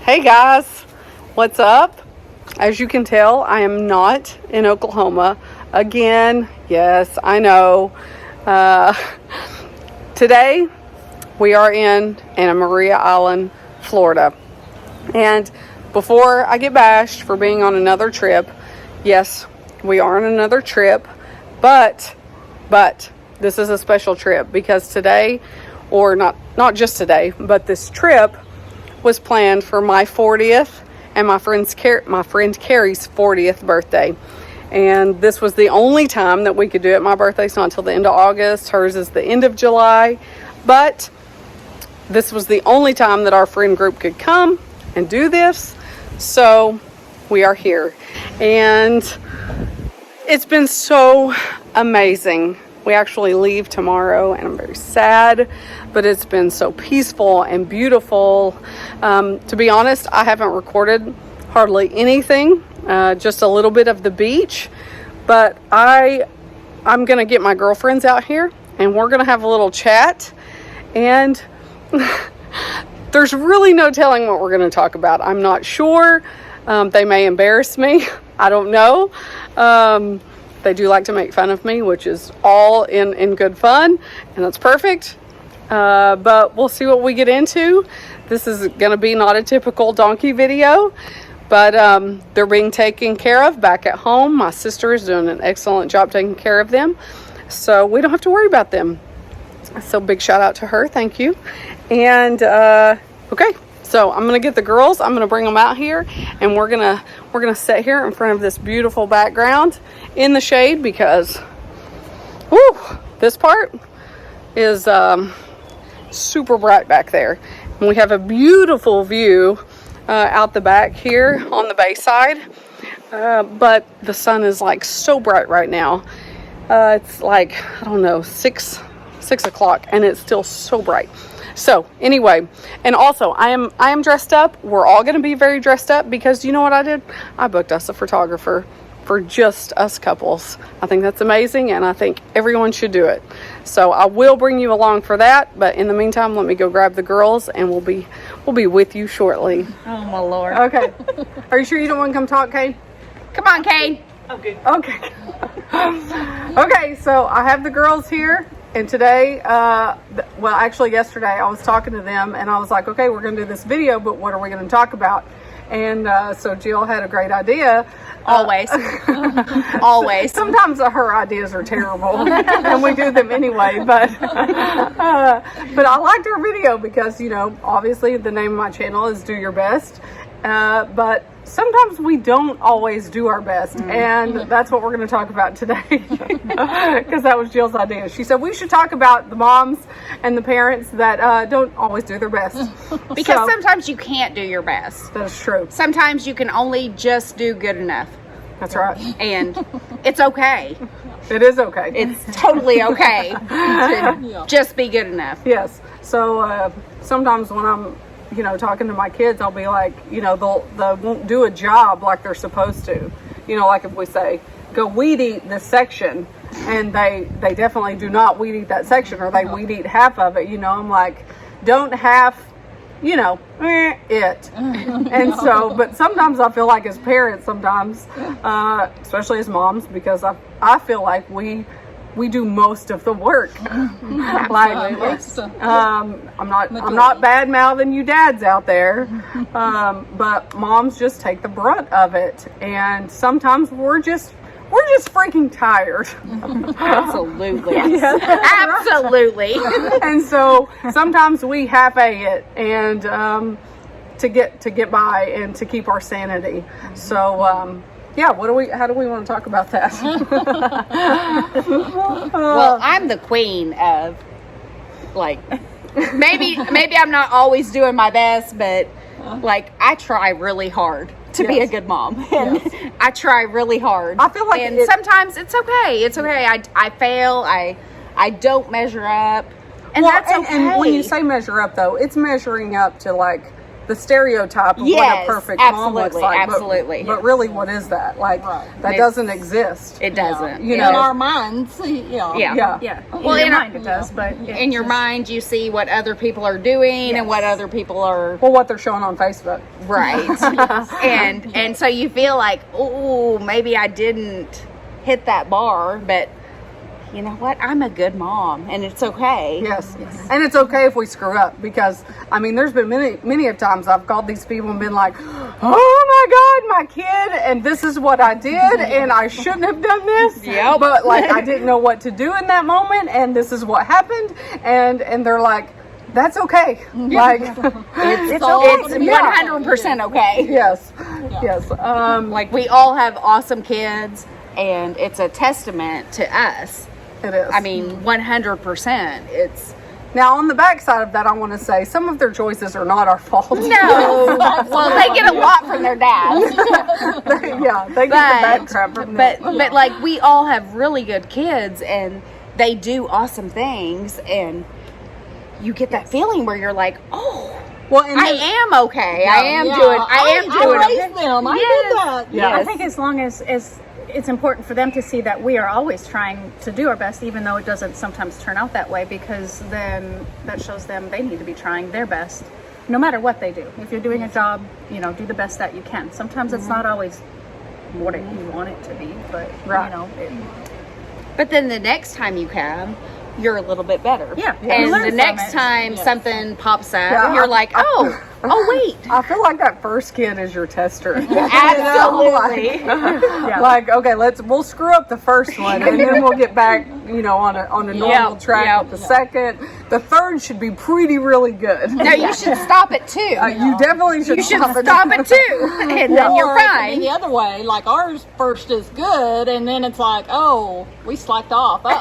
Hey guys, what's up? As you can tell, I am not in Oklahoma again. Yes, I know. Today we are in Anna Maria Island, Florida. And before I get bashed for being on another trip, yes, we are on another trip, but this is a special trip because today, or not just today, but this trip was planned for my 40th and my friend Carrie's 40th birthday. And this was the only time that we could do it. My birthday's not until the end of August. Hers is the end of July. But this was the only time that our friend group could come and do this. So we are here. And it's been so amazing. We actually leave tomorrow and I'm very sad, but it's been so peaceful and beautiful. To be honest, I haven't recorded hardly anything, just a little bit of the beach, but I'm gonna get my girlfriends out here and we're gonna have a little chat, and there's really no telling what we're gonna talk about. I'm not sure. They may embarrass me. I don't know. They do like to make fun of me, which is all in good fun, and that's perfect. But we'll see what we get into. This is going to be not a typical donkey video, but they're being taken care of back at home. My sister is doing an excellent job taking care of them, so we don't have to worry about them. So big shout out to her. Thank you. And okay. So I'm going to get the girls, I'm going to bring them out here, and we're going to sit here in front of this beautiful background in the shade because, whoo, this part is super bright back there. And we have a beautiful view out the back here on the bay side, but the sun is like so bright right now. It's like, I don't know, 6 o'clock, and it's still so bright. So anyway, and also I am dressed up. We're all going to be very dressed up because you know what I did? I booked us a photographer for just us couples. I think that's amazing, and I think everyone should do it. So I will bring you along for that, but in the meantime, let me go grab the girls and we'll be with you shortly. Oh my Lord. Okay. Are you sure you don't want to come talk, Kane? Come on, Kane. Okay. Okay, so I have the girls here. And today, well, actually yesterday, I was talking to them and I was like, okay, we're going to do this video, but what are we going to talk about? And so Jill had a great idea. Always. Always. Sometimes her ideas are terrible and we do them anyway, but I liked her video because, you know, obviously the name of my channel is Do Your Best. But sometimes we don't always do our best, and that's what we're going to talk about today because that was Jill's idea. She said we should talk about the moms and the parents that don't always do their best. Because sometimes you can't do your best. That's true. Sometimes you can only just do good enough. That's right. And it's okay. It is okay. It's totally okay to just be good enough. Yes. So sometimes when I'm talking to my kids, I'll be like, they won't do a job like they're supposed to. Like if we say, go weed eat this section, and they definitely do not weed eat that section, or they weed eat half of it. I'm like, don't half, it. And so, but sometimes I feel like as parents, especially as moms, because I feel like we do most of the work. Like, I'm not bad mouthing you dads out there, but moms just take the brunt of it, and sometimes we're just freaking tired. Absolutely. Yes. Absolutely. And so sometimes we half-a it, and to get by and to keep our sanity. So yeah, how do we want to talk about that? Well, I'm the queen of, like, maybe I'm not always doing my best, but like I try really hard to be a good mom, and I try really hard. I feel like, and sometimes it's okay. It's okay. I fail. I don't measure up, and that's okay. And when you say measure up, though, it's measuring up to like the stereotype of what a Yes, perfect mom looks absolutely, like. absolutely. But really, what is that? Like, that It's- doesn't exist. It doesn't. You In know. our minds, Yeah. Yeah. Well, in in your our- mind it does, but In your mind, you see what other people are doing and what other people are Well, what they're showing on Facebook. right. And so you feel like, oh, maybe I didn't hit that bar, but you know what? I'm a good mom, and it's okay. Yes. And it's okay if we screw up, because I mean, there's been many of times I've called these people and been like, oh my God, my kid, and this is what I did, and I shouldn't have done this. Yep. But like, I didn't know what to do in that moment, and this is what happened, and they're like, that's okay. Like, It's yeah. 100% okay. Yes. Yes. Like, we all have awesome kids, and it's a testament to us. It is. I mean, 100%. It's now on the backside of that, I want to say some of their choices are not our fault. no. Well, they get a lot from their dads. Yeah, they get the bad crap from them. But like, we all have really good kids, and they do awesome things, and you get that feeling where you're like, oh, well, and I am okay. I am doing I raised them. I did that. Yeah. I think as long as it's important for them to see that we are always trying to do our best, even though it doesn't sometimes turn out that way, because then that shows them they need to be trying their best no matter what they do. If you're doing a job, you know, do the best that you can. Sometimes it's not always what you want it to be, but you know, But then the next time you come, you're a little bit better. Yeah. And You learn the from next it. time something pops up, Yeah, you're like, oh, wait. I feel like that first kid is your tester. Absolutely. Like, okay, we'll screw up the first one, and then we'll get back, you know, on a normal track with the second. The third should be really good. No, you should stop it too. You definitely should. You should stop it too, and then you're Or it could be fine. the other way, like ours first is good, and then it's like, oh, we slacked off. Like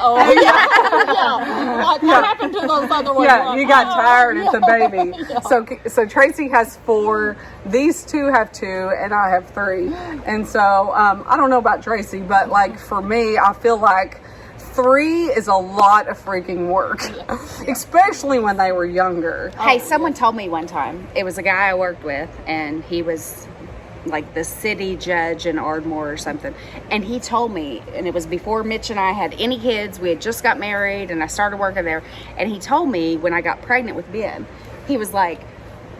what happened to those other ones? Yeah, Like, you got oh. tired at the baby. So Tracy has 4. These 2 have 2, and I have 3. And so I don't know about Tracy, but like for me, I feel like 3 is a lot of freaking work, especially when they were younger. Hey, someone told me one time, it was a guy I worked with, and he was like the city judge in Ardmore or something. And he told me, and it was before Mitch and I had any kids, we had just got married and I started working there. And he told me when I got pregnant with Ben, he was like,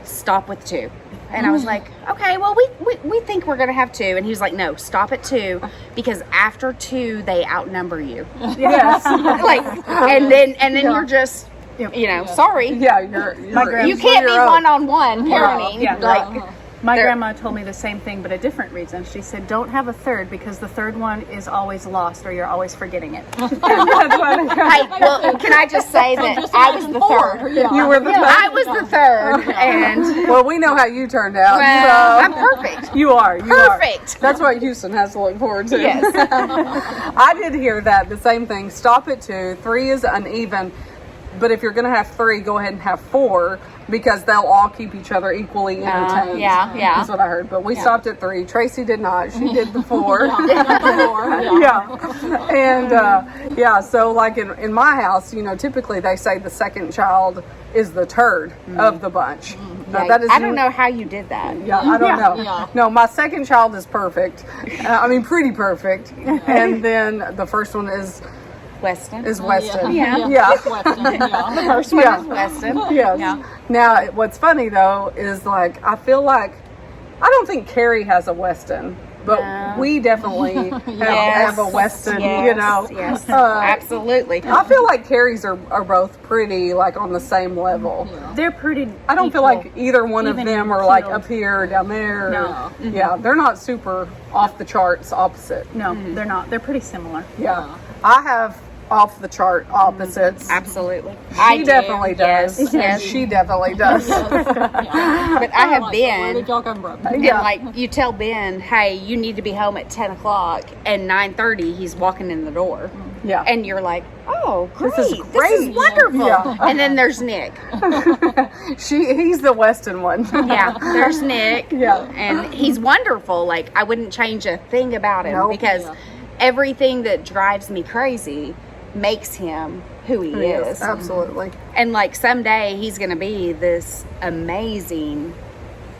stop with 2. And I was like, okay, well, we think we're going to have 2. And he was like, no, stop at 2, because after 2, they outnumber you. Yes. Like, and then you're just, you know, sorry. Yeah, You can't be one-on-one parenting. Yeah. Like, my grandma told me the same thing, but a different reason. She said, don't have a third, because the third one is always lost, or you're always forgetting it. hey, well, can I just say that I was the third? You were the third. I was the third, and Well, we know how you turned out. well, so. I'm perfect. You are. Perfect. That's what Houston has to look forward to. Yes. I did hear that, the same thing. Stop at 2. 3 is uneven. But if you're going to have 3, go ahead and have 4, because they'll all keep each other equally entertained. yeah. That's what I heard. But we stopped at 3. Tracy did not. She did the 4. And so like in my house, you know, typically they say the second child is the turd of the bunch. Now, that is I don't know how you did that. Yeah, I don't know. Yeah. No, my second child is perfect. I mean, pretty perfect. And then the first one is Weston. Weston. Yeah. Weston, The first one is Weston. Yes. Yeah. Now, what's funny though is like I feel like I don't think Carrie has a Weston, but No. we definitely have a Weston. Yes, You know. Yes. Absolutely. I feel like Carrie's are both pretty, like on the same level. They're pretty. I don't feel like either one of Even them are like keeled. up here or down there. No. Yeah, they're not super off the charts opposite. No, they're not. They're pretty similar. Yeah. I have off the chart opposites. Absolutely. She definitely does. Yes. And Yes. she definitely does. But I have Where been. did y'all come from? And like you tell Ben, hey, you need to be home at 10 o'clock, and 9:30 he's walking in the door. Yeah. And you're like, oh, great. This is great. wonderful. Yeah. And then there's Nick. He's the Weston one. Yeah, there's Nick. Yeah. And he's wonderful. Like, I wouldn't change a thing about him Nope. because everything that drives me crazy makes him who he is. Absolutely. And like someday he's going to be this amazing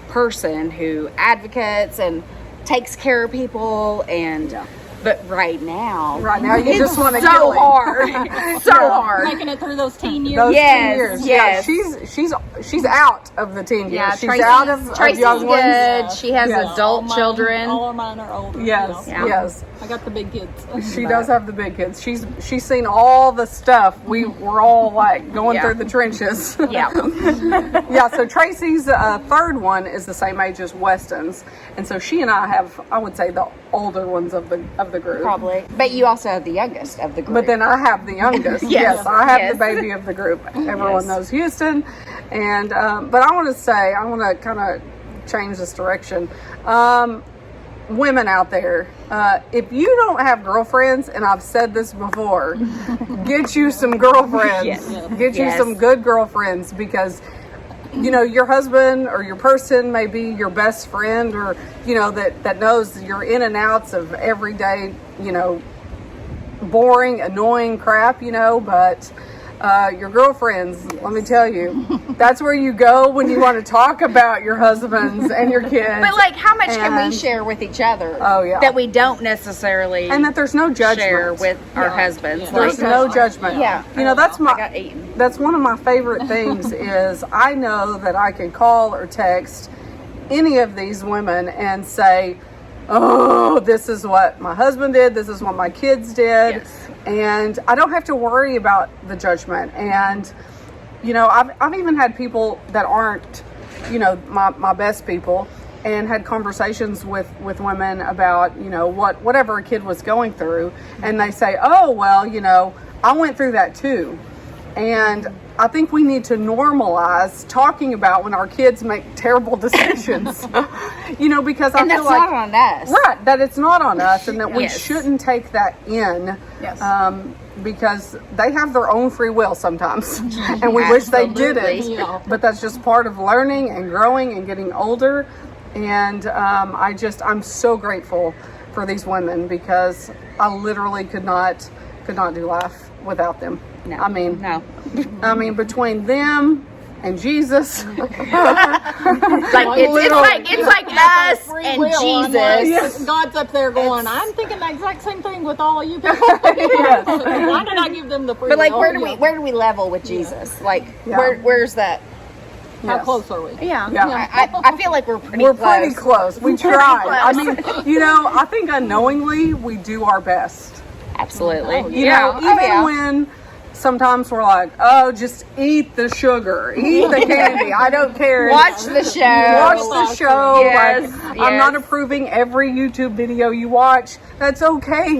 person who advocates and takes care of people and but right now you just want to so kill it. hard. So hard. Making it through those teen years. Those Yes, 10 years. yes. Yeah, she's out of the teen years. Yeah, She's Tracy's, out of Tracy's young good. ones. She has Yes. adult children. All of mine are older. Yes, Yeah. yes. I got the big kids. She does have the big kids. She's seen all the stuff. We're all like going Yeah. through the trenches. Yeah. Yeah, so Tracy's third one is the same age as Weston's, and so she and I have, I would say, the older ones of the group. Probably. But you also have the youngest of the group. But then I have the youngest. Yes. Yes, I have Yes. the baby of the group. Everyone Yes. knows Houston, and but I want to kind of change this direction. Women out there, if you don't have girlfriends, and I've said this before, get you some girlfriends. Yes. Get you Yes. some good girlfriends, because you know your husband or your person may be your best friend, or you know that knows your in and outs of everyday, you know, boring, annoying crap, you know, but your girlfriends, let me tell you, that's where you go when you want to talk about your husbands and your kids. But like, how much can we And- share with each other? Oh, yeah. That we don't necessarily And that there's no judgment. share with our husbands. Yeah. There's Like, no judgment. Yeah. You know, that's I got eaten. that's one of my favorite things is I know that I can call or text any of these women and say, oh, this is what my husband did, this is what my kids did. Yes. And I don't have to worry about the judgment. And, you know, I've even had people that aren't, you know, my best people, and had conversations with women about, you know, whatever a kid was going through. And they say, oh, well, you know, I went through that too. And I think we need to normalize talking about when our kids make terrible decisions, you know, because I And feel that's like, not on us. right, that it's not on us, and that we Yes. shouldn't take that in, Yes. because they have their own free will sometimes, and we wish they didn't. Absolutely. Yeah. But that's just part of learning and growing and getting older. And I'm so grateful for these women, because I literally could not do life without them. No. I mean, No. between them and Jesus, Like it's like us Free and will, Jesus. unless God's up there going, I'm thinking the exact same thing with all you people. Yes. Why did I give them the free But like, will? where do we level with Jesus? Like, Yeah. where's that? How Yes. close are we? Yeah. Yeah. I feel like we're pretty We're close. pretty close. We try. I close. mean, you know, I think unknowingly we do our best. Absolutely. Oh, You yeah. know, Oh, even yeah. when sometimes we're like, oh, just eat the sugar, eat the candy. I don't care. Watch the show. Watch the show. Yes, Like, yes. I'm not approving every YouTube video you watch. That's okay.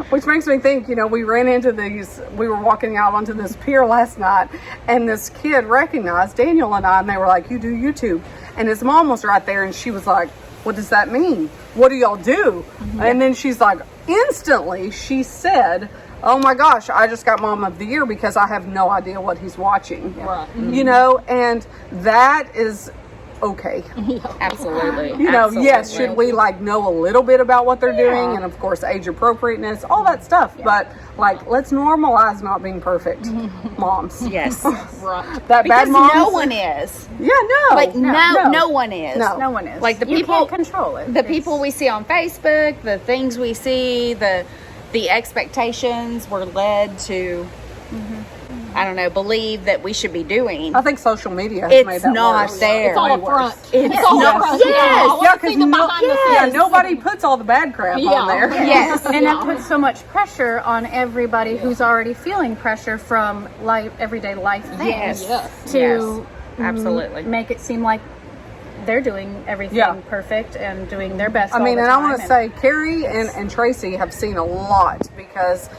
Which makes me think, you know, we were walking out onto this pier last night, and this kid recognized Daniel and I, and they were like, you do YouTube? And his mom was right there, and she was like, what does that mean? What do y'all do? And then she's like, instantly, she said, oh my gosh, I just got Mom of the Year because I have no idea what he's watching. Right. You know, and that is okay. Absolutely. You know, Absolutely. yes, should we like know a little bit about what they're doing, and of course age appropriateness, all that stuff. But like, let's normalize not being perfect moms. Yes. Right. That Because bad moms. no one is. Yeah, no. Like no one is. No. No one is. Like the You people- can't control it. The people we see on Facebook, the things we see, the expectations we're led to, I don't know, believe that we should be doing. I think social media has made It's that not worse. there. It's all Way up front. worse. It's all not- up front. yes. I want Yeah, to see because them behind the yeah, scenes. nobody puts all the bad crap Yeah. on there. Yes. And that puts so much pressure on everybody who's already feeling pressure from everyday life things Yes. Yes. to Yes. Absolutely. make it seem like they're doing everything Yeah. perfect and doing their best. I mean, all and the I want to time. say Carrie and Tracy have seen a lot, because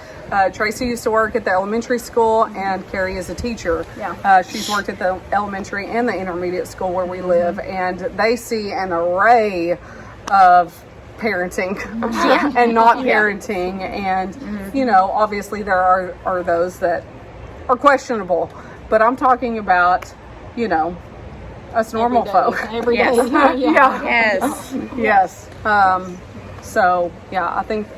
Tracy used to work at the elementary school, and Carrie is a teacher. Yeah. She's worked at the elementary and the intermediate school where we live, and they see an array of parenting and not parenting. And, you know, obviously there are those that are questionable, but I'm talking about, you know, us normal folk. Every day. Yes. Yeah. Yes. Yes. So yeah, I think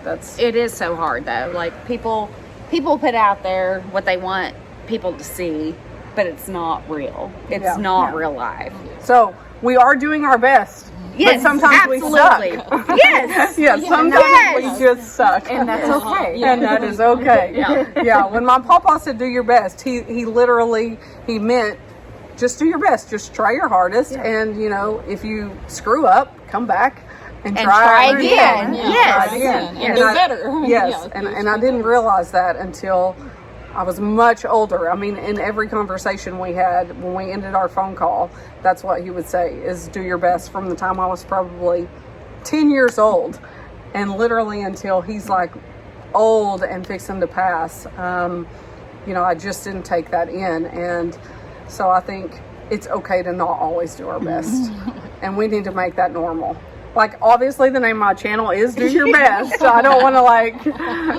that's It is so hard though. Like people put out there what they want people to see, but it's not real. It's Yeah. not real life. So we are doing our best. Yes, but sometimes absolutely. we suck. Yes. Yeah, sometimes we just suck. And that's okay. And that is okay. Yeah. When my papa said do your best, he literally, he meant just do your best. Just try your hardest. And, you know, if you screw up, come back and try again. Yeah. Yes. Try again. And do better. Yes. Yeah. And I didn't realize that until I was much older. I mean, in every conversation we had, when we ended our phone call, that's what he would say, is do your best, from the time I was probably 10 years old. And literally until he's like old and fixing to pass, you know, I just didn't take that in. And so I think it's okay to not always do our best. And we need to make that normal. Like, obviously the name of my channel is Do Your Best, so I don't want to like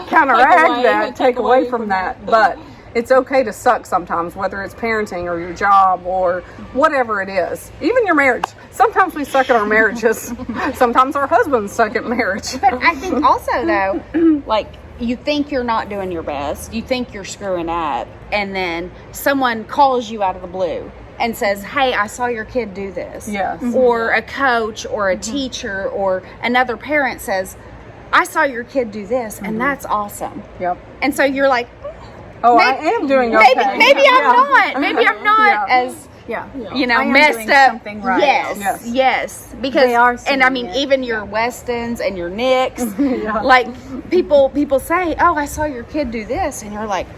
counteract that, take away from that. But it's okay to suck sometimes, whether it's parenting or your job or whatever it is. Even your marriage. Sometimes we suck at our marriages. Sometimes our husbands suck at marriage. But I think also though, like, you think you're not doing your best, you think you're screwing up, and then someone calls you out of the blue and says, hey, I saw your kid do this. Yes. Or a coach or a teacher or another parent says, I saw your kid do this, and that's awesome. Yep. And so you're like, Oh, I am doing okay. maybe I'm not as, you know, I am messed doing up. something right. Yes. Because, They are and I seeing mean, it. even your Westons and your Nicks, like people say, oh, I saw your kid do this, and you're like,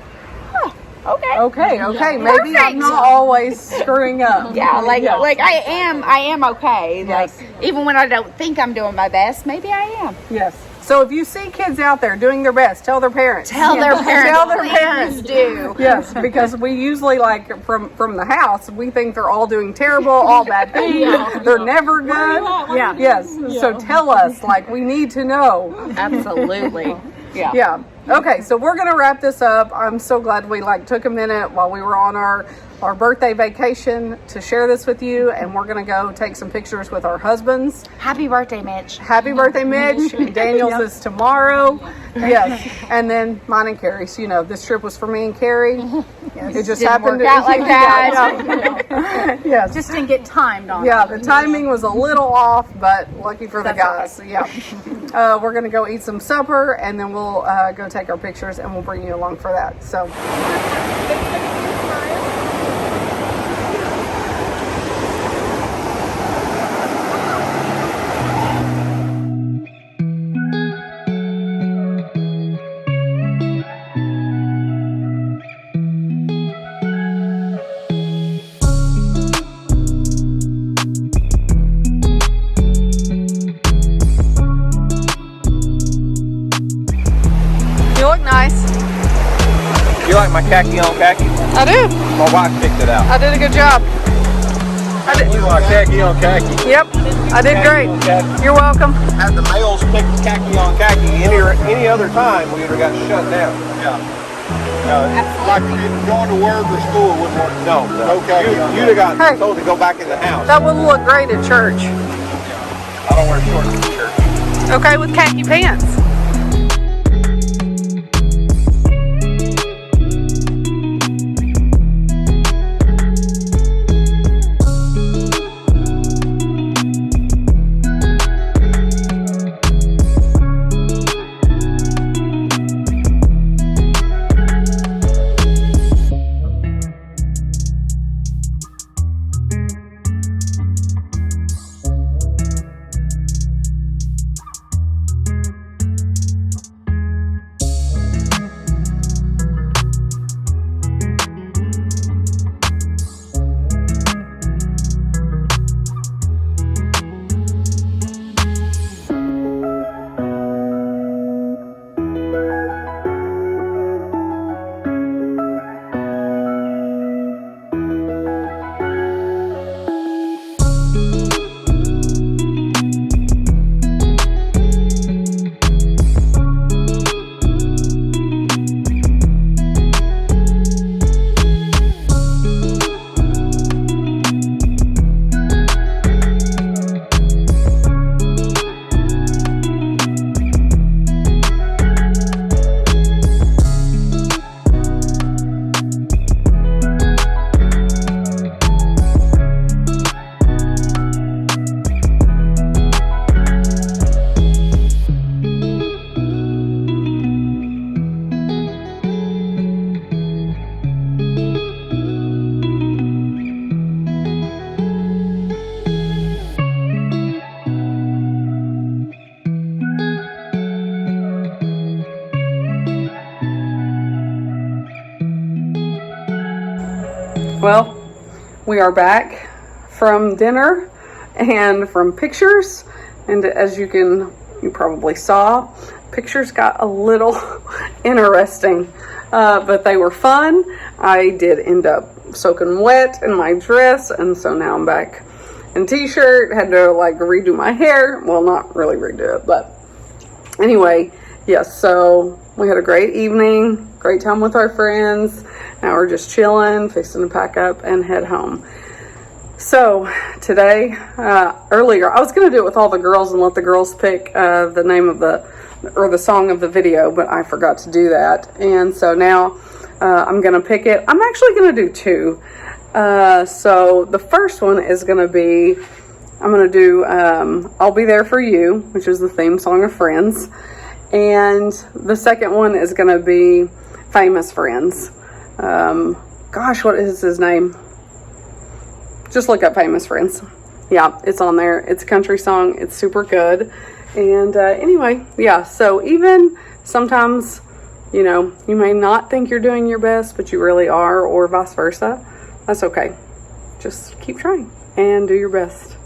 huh, okay. Okay. Maybe I'm not always screwing up. Yeah, like I am okay. Yes. Like, even when I don't think I'm doing my best, maybe I am. Yes. So if you see kids out there doing their best, tell their parents. Tell their parents. Tell their Please parents. do. Yes, because we usually, like, from the house, we think they're all doing terrible, all bad things. They're never good. Yeah. Yes. So tell us, like, we need to know. Absolutely. Yeah. Yeah. Okay, so we're gonna wrap this up. I'm so glad we took a minute while we were on our birthday vacation to share this with you, and we're gonna go take some pictures with our husbands. Happy birthday, Mitch. Happy birthday, Mitch. Daniel's is tomorrow. Yes. And then mine and Carrie's. You know, this trip was for me and Carrie. It just Didn't happened work out like that. Yeah. Yes. Just didn't get timed on Yeah, it. the timing was a little off, but lucky for the guys. Yeah. We're going to go eat some supper, and then we'll go take our pictures, and we'll bring you along for that. So. You look nice. You like my khaki on khaki? I do. My wife picked it out. I did a good job. You like khaki on khaki? Yep, I did great. You're welcome. Had the males picked khaki on khaki any other time, we would have got shut down. Yeah. Like going to work or school wouldn't work. No. You'd have got told to go back in the house. That would look great at church. I don't wear shorts in church. Okay, with khaki pants. Well, we are back from dinner and from pictures, and as you probably saw, pictures got a little interesting, but they were fun. I did end up soaking wet in my dress, and so now I'm back in t-shirt. Had to like redo my hair. Well, not really redo it, but anyway, yes, so we had a great evening, great time with our friends. Now we're just chilling, fixing to pack up and head home. So today, earlier, I was going to do it with all the girls and let the girls pick the name of the song of the video, but I forgot to do that. And so now I'm going to pick it. I'm actually going to do two. So the first one is going to be, I'm going to do I'll Be There For You, which is the theme song of Friends. And the second one is going to be Famous Friends. Gosh, what is his name? Just look up Famous Friends. Yeah, it's on there. It's a country song. It's super good. And anyway, yeah, so even sometimes, you know, you may not think you're doing your best, but you really are, or vice versa. That's okay. Just keep trying and do your best.